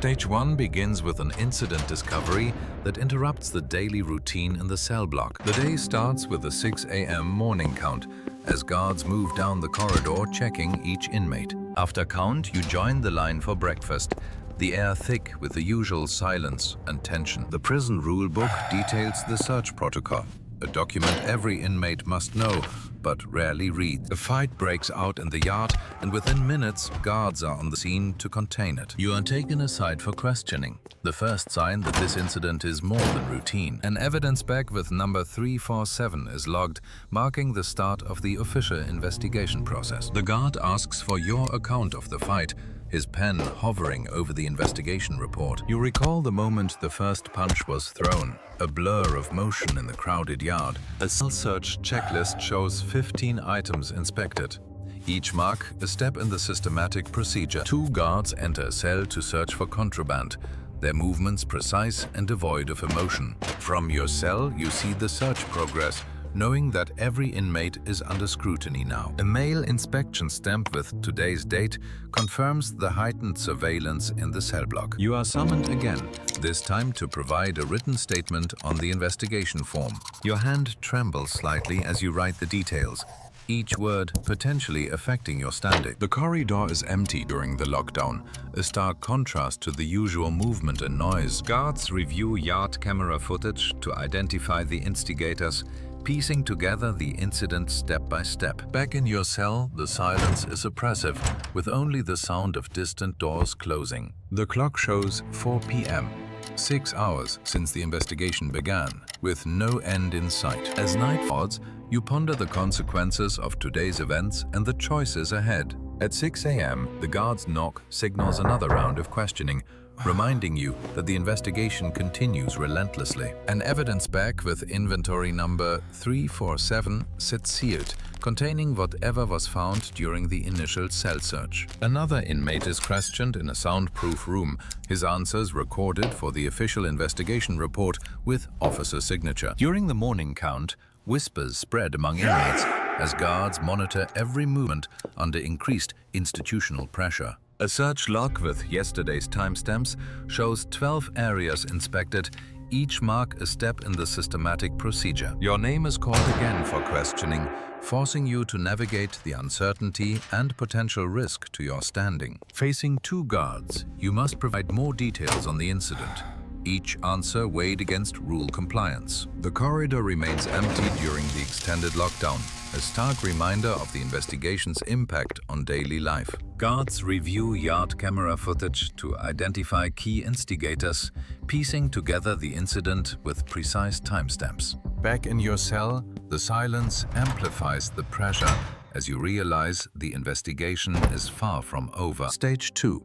Stage 1 begins with an incident discovery that interrupts the daily routine in the cell block. The day starts with a 6 a.m. morning count, as guards move down the corridor checking each inmate. After count, you join the line for breakfast, the air thick with the usual silence and tension. The prison rule book details the search protocol, a document every inmate must know, but rarely read. A fight breaks out in the yard, and within minutes, guards are on the scene to contain it. You are taken aside for questioning, the first sign that this incident is more than routine. An evidence bag with number 347 is logged, marking the start of the official investigation process. The guard asks for your account of the fight, his pen hovering over the investigation report. You recall the moment the first punch was thrown, a blur of motion in the crowded yard. A cell search checklist shows 15 items inspected. Each mark a step in the systematic procedure. 2 guards enter a cell to search for contraband, their movements precise and devoid of emotion. From your cell, you see the search progress, knowing that every inmate is under scrutiny now. A mail inspection stamp with today's date confirms the heightened surveillance in the cell block. You are summoned again, this time to provide a written statement on the investigation form. Your hand trembles slightly as you write the details, each word potentially affecting your standing. The corridor is empty during the lockdown, a stark contrast to the usual movement and noise. Guards review yard camera footage to identify the instigators, piecing together the incident step by step. Back in your cell, the silence is oppressive, with only the sound of distant doors closing. The clock shows 4 p.m., 6 hours since the investigation began, with no end in sight. As night falls, you ponder the consequences of today's events and the choices ahead. At 6 a.m., the guard's knock signals another round of questioning, reminding you that the investigation continues relentlessly. An evidence bag with inventory number 347 sits sealed, containing whatever was found during the initial cell search. Another inmate is questioned in a soundproof room, his answers recorded for the official investigation report with officer signature. During the morning count, whispers spread among inmates as guards monitor every movement under increased institutional pressure. A search log with yesterday's timestamps shows 12 areas inspected, each mark a step in the systematic procedure. Your name is called again for questioning, forcing you to navigate the uncertainty and potential risk to your standing. Facing 2 guards, you must provide more details on the incident, each answer weighed against rule compliance. The corridor remains empty during the extended lockdown, a stark reminder of the investigation's impact on daily life. Guards review yard camera footage to identify key instigators, piecing together the incident with precise timestamps. Back in your cell, the silence amplifies the pressure as you realize the investigation is far from over. Stage 2.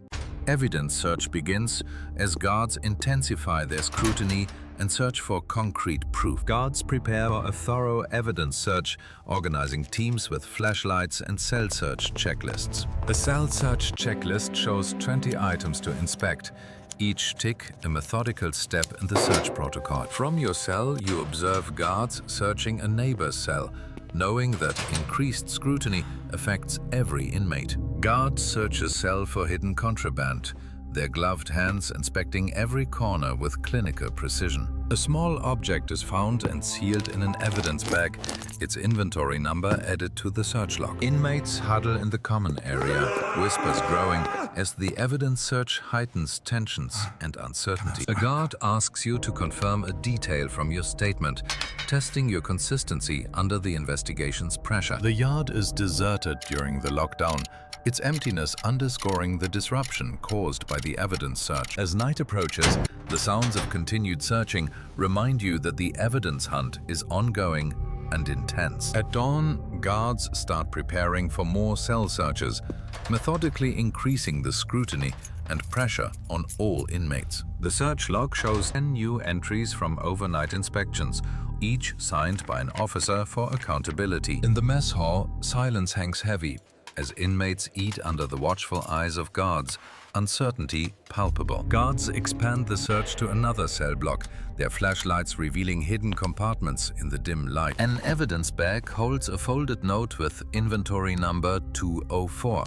Evidence search begins as guards intensify their scrutiny and search for concrete proof. Guards prepare for a thorough evidence search, organizing teams with flashlights and cell search checklists. The cell search checklist shows 20 items to inspect, each tick a methodical step in the search protocol. From your cell, you observe guards searching a neighbor's cell, knowing that increased scrutiny affects every inmate. Guards search a cell for hidden contraband, their gloved hands inspecting every corner with clinical precision. A small object is found and sealed in an evidence bag, its inventory number added to the search log. Inmates huddle in the common area, whispers growing as the evidence search heightens tensions and uncertainty. A guard asks you to confirm a detail from your statement, testing your consistency under the investigation's pressure. The yard is deserted during the lockdown, its emptiness underscoring the disruption caused by the evidence search. As night approaches, the sounds of continued searching remind you that the evidence hunt is ongoing and intense. At dawn, guards start preparing for more cell searches, methodically increasing the scrutiny and pressure on all inmates. The search log shows 10 new entries from overnight inspections, each signed by an officer for accountability. In the mess hall, silence hangs heavy as inmates eat under the watchful eyes of guards, uncertainty palpable. Guards expand the search to another cell block, their flashlights revealing hidden compartments in the dim light. An evidence bag holds a folded note with inventory number 204,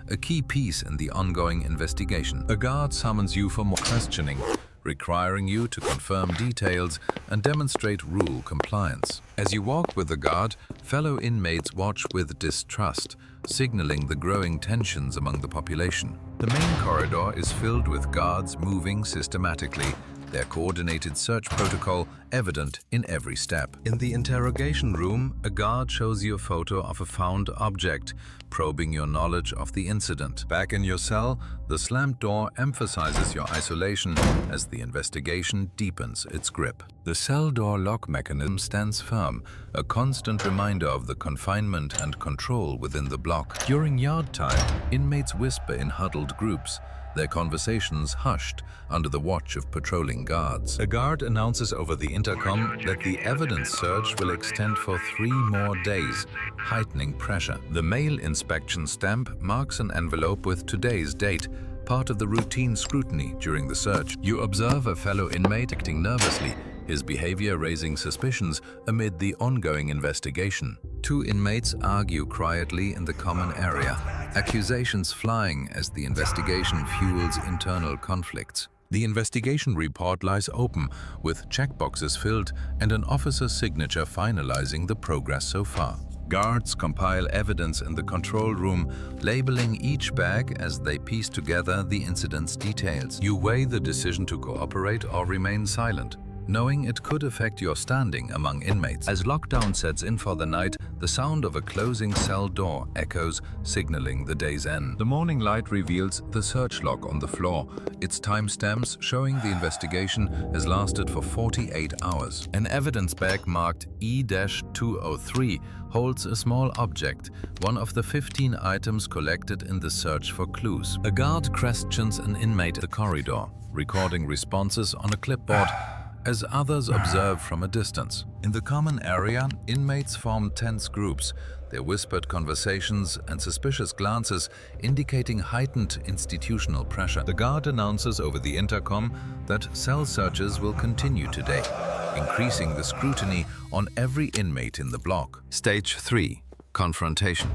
a key piece in the ongoing investigation. A guard summons you for more questioning, requiring you to confirm details and demonstrate rule compliance. As you walk with the guard, fellow inmates watch with distrust, signaling the growing tensions among the population. The main corridor is filled with guards moving systematically, their coordinated search protocol evident in every step. In the interrogation room, a guard shows you a photo of a found object, probing your knowledge of the incident. Back in your cell, the slammed door emphasizes your isolation as the investigation deepens its grip. The cell door lock mechanism stands firm, a constant reminder of the confinement and control within the block. During yard time, inmates whisper in huddled groups, their conversations hushed under the watch of patrolling guards. A guard announces over the intercom that the evidence search will extend for 3 more days, heightening pressure. The mail inspection stamp marks an envelope with today's date, part of the routine scrutiny during the search. You observe a fellow inmate acting nervously, his behavior raising suspicions amid the ongoing investigation. 2 inmates argue quietly in the common area, accusations flying as the investigation fuels internal conflicts. The investigation report lies open, with checkboxes filled and an officer's signature finalizing the progress so far. Guards compile evidence in the control room, labeling each bag as they piece together the incident's details. You weigh the decision to cooperate or remain silent, knowing it could affect your standing among inmates. As lockdown sets in for the night, the sound of a closing cell door echoes, signaling the day's end. The morning light reveals the search log on the floor, its timestamps showing the investigation has lasted for 48 hours. An evidence bag marked E-203 holds a small object, one of the 15 items collected in the search for clues. A guard questions an inmate in the corridor, recording responses on a clipboard as others observe from a distance. In the common area, inmates form tense groups, their whispered conversations and suspicious glances indicating heightened institutional pressure. The guard announces over the intercom that cell searches will continue today, increasing the scrutiny on every inmate in the block. Stage 3. Confrontation.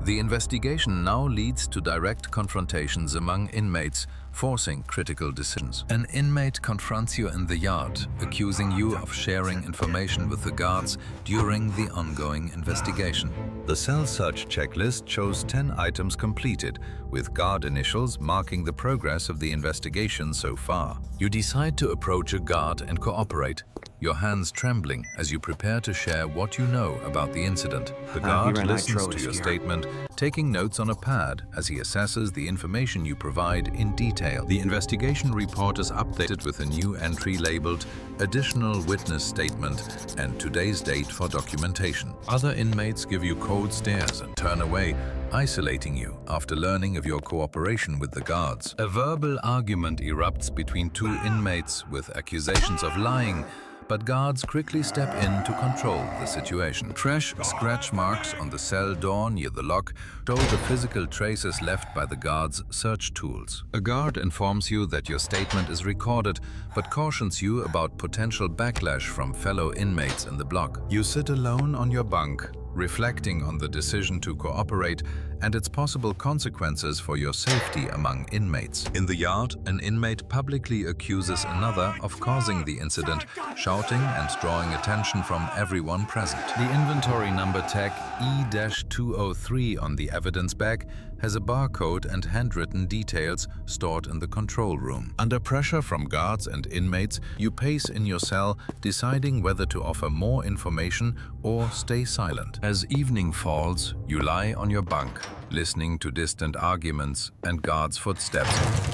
The investigation now leads to direct confrontations among inmates, forcing critical decisions. An inmate confronts you in the yard, accusing you of sharing information with the guards during the ongoing investigation. The cell search checklist shows 10 items completed, with guard initials marking the progress of the investigation so far. You decide to approach a guard and cooperate, your hands trembling as you prepare to share what you know about the incident. The guard listens to your statement, taking notes on a pad as he assesses the information you provide in detail. The investigation report is updated with a new entry labeled Additional Witness Statement and today's date for documentation. Other inmates give you cold stares and turn away, isolating you after learning of your cooperation with the guards. A verbal argument erupts between 2 inmates with accusations of lying, but guards quickly step in to control the situation. Fresh scratch marks on the cell door near the lock show the physical traces left by the guards' search tools. A guard informs you that your statement is recorded, but cautions you about potential backlash from fellow inmates in the block. You sit alone on your bunk, reflecting on the decision to cooperate and its possible consequences for your safety among inmates. In the yard, an inmate publicly accuses another of causing the incident, shouting and drawing attention from everyone present. The inventory number tag E-203 on the evidence bag has a barcode and handwritten details stored in the control room. Under pressure from guards and inmates, you pace in your cell, deciding whether to offer more information or stay silent. As evening falls, you lie on your bunk, listening to distant arguments and guards' footsteps,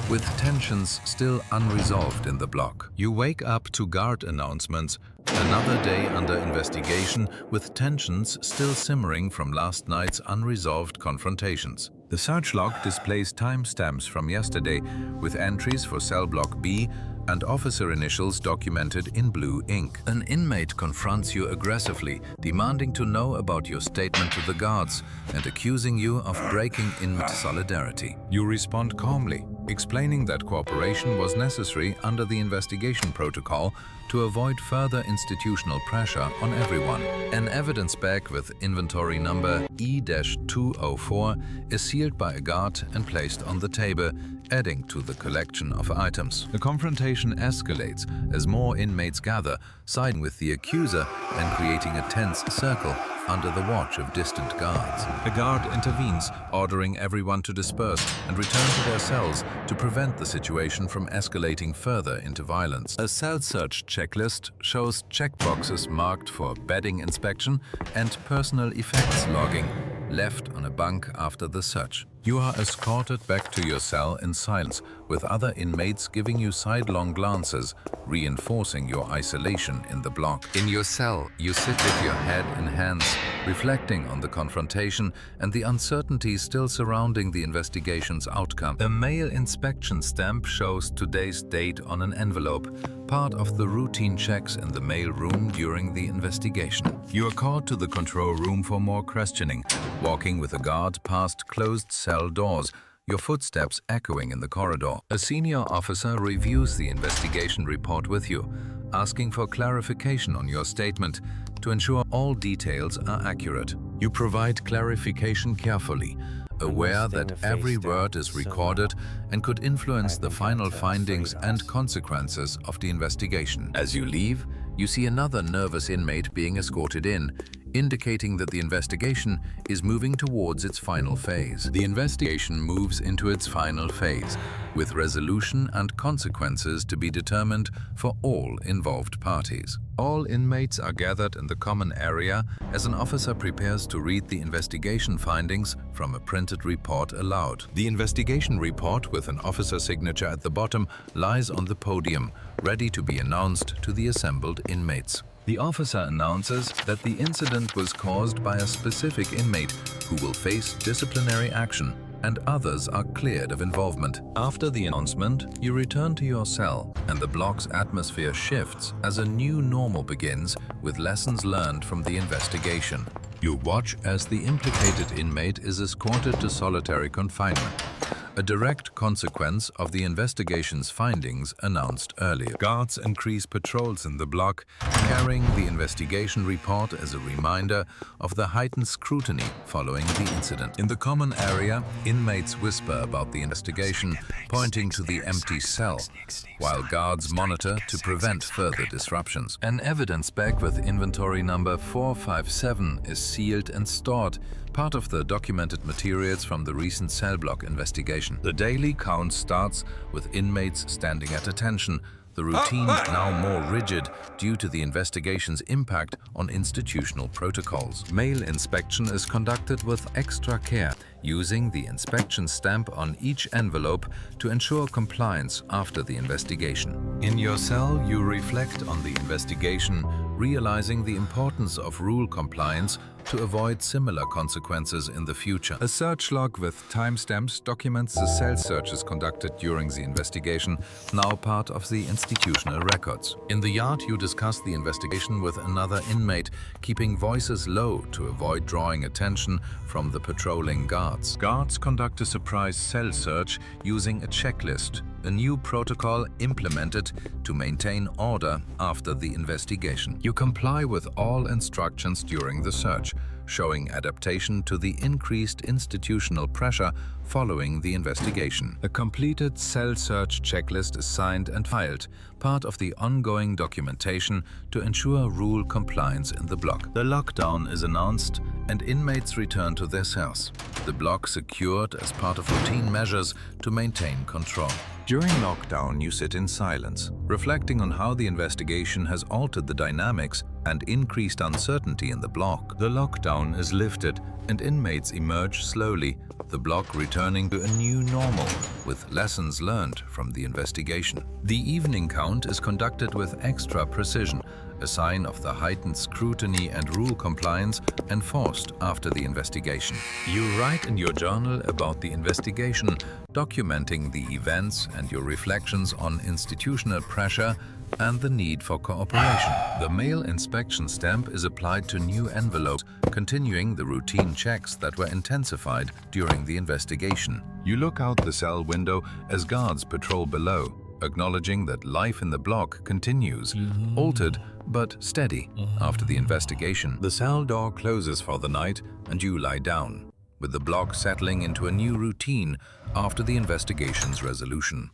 with tensions still unresolved in the block. You wake up to guard announcements, another day under investigation, with tensions still simmering from last night's unresolved confrontations. The search log displays timestamps from yesterday, with entries for cell block B and officer initials documented in blue ink. An inmate confronts you aggressively, demanding to know about your statement to the guards and accusing you of breaking inmate solidarity. You respond calmly, explaining that cooperation was necessary under the investigation protocol to avoid further institutional pressure on everyone. An evidence bag with inventory number E-204 is sealed by a guard and placed on the table, adding to the collection of items. The confrontation escalates as more inmates gather, siding with the accuser and creating a tense circle under the watch of distant guards. A guard intervenes, ordering everyone to disperse and return to their cells to prevent the situation from escalating further into violence. A cell search checklist shows checkboxes marked for bedding inspection and personal effects logging left on a bunk after the search. You are escorted back to your cell in silence, with other inmates giving you sidelong glances, reinforcing your isolation in the block. In your cell, you sit with your head in hands, reflecting on the confrontation and the uncertainty still surrounding the investigation's outcome. A mail inspection stamp shows today's date on an envelope, part of the routine checks in the mail room during the investigation. You are called to the control room for more questioning, walking with a guard past closed cell doors, your footsteps echoing in the corridor. A senior officer reviews the investigation report with you, asking for clarification on your statement to ensure all details are accurate. You provide clarification carefully, aware that every word is recorded and could influence the final findings and consequences of the investigation. As you leave, you see another nervous inmate being escorted in, indicating that the investigation is moving towards its final phase. The investigation moves into its final phase, with resolution and consequences to be determined for all involved parties. All inmates are gathered in the common area as an officer prepares to read the investigation findings from a printed report aloud. The investigation report, with an officer signature at the bottom, lies on the podium, ready to be announced to the assembled inmates. The officer announces that the incident was caused by a specific inmate who will face disciplinary action, and others are cleared of involvement. After the announcement, you return to your cell, and the block's atmosphere shifts as a new normal begins with lessons learned from the investigation. You watch as the implicated inmate is escorted to solitary confinement, a direct consequence of the investigation's findings announced earlier. Guards increase patrols in the block, carrying the investigation report as a reminder of the heightened scrutiny following the incident. In the common area, inmates whisper about the investigation, pointing to the empty cell, while guards monitor to prevent further disruptions. An evidence bag with inventory number 457 is sealed and stored, part of the documented materials from the recent cell block investigation. The daily count starts with inmates standing at attention, the routine now more rigid due to the investigation's impact on institutional protocols. Mail inspection is conducted with extra care, using the inspection stamp on each envelope to ensure compliance after the investigation. In your cell, you reflect on the investigation, realizing the importance of rule compliance to avoid similar consequences in the future. A search log with timestamps documents the cell searches conducted during the investigation, now part of the institutional records. In the yard, you discuss the investigation with another inmate, keeping voices low to avoid drawing attention from the patrolling guards. Guards conduct a surprise cell search using a checklist, a new protocol implemented to maintain order after the investigation. You comply with all instructions during the search, showing adaptation to the increased institutional pressure following the investigation. A completed cell search checklist is signed and filed, part of the ongoing documentation to ensure rule compliance in the block. The lockdown is announced and inmates return to their cells, the block secured as part of routine measures to maintain control. During lockdown, you sit in silence, reflecting on how the investigation has altered the dynamics and increased uncertainty in the block. The lockdown is lifted and inmates emerge slowly, the block returning to a new normal with lessons learned from the investigation. The evening count is conducted with extra precision, a sign of the heightened scrutiny and rule compliance enforced after the investigation. You write in your journal about the investigation, documenting the events and your reflections on institutional pressure and the need for cooperation. The mail inspection stamp is applied to new envelopes, continuing the routine checks that were intensified during the investigation. You look out the cell window as guards patrol below, acknowledging that life in the block continues, altered but steady. After the investigation, the cell door closes for the night and you lie down, with the block settling into a new routine after the investigation's resolution.